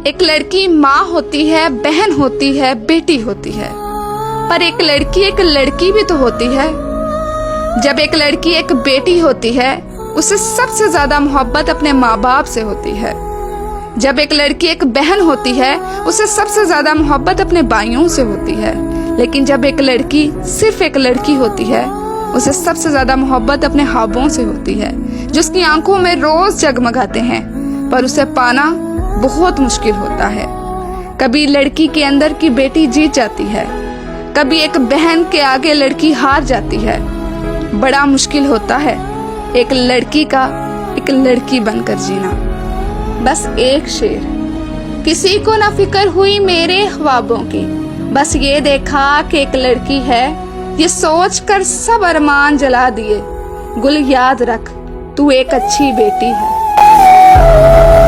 एक लड़की माँ होती है, बहन होती है, बेटी होती है, पर एक लड़की भी तो होती है। जब एक लड़की एक बेटी होती है, उसे सबसे ज्यादा मोहब्बत अपने माँ बाप से होती है। जब एक लड़की एक बहन होती है, उसे सबसे ज्यादा मोहब्बत अपने भाइयों से होती है। लेकिन जब एक लड़की सिर्फ एक लड़की होती है, उसे सबसे ज्यादा मोहब्बत अपने ख्वाबों से होती है, जो उसकी आंखों में रोज जगमगाते हैं, पर उसे पाना बहुत मुश्किल होता है। कभी लड़की के अंदर की बेटी जीत जाती है, कभी एक बहन के आगे लड़की हार जाती है। बड़ा मुश्किल होता है एक लड़की का एक लड़की बनकर जीना। बस एक शेर, किसी को ना फिक्र हुई मेरे ख्वाबों की, बस ये देखा कि एक लड़की है, ये सोच कर सब अरमान जला दिए। गुल याद रख, तू एक अच्छी बेटी है।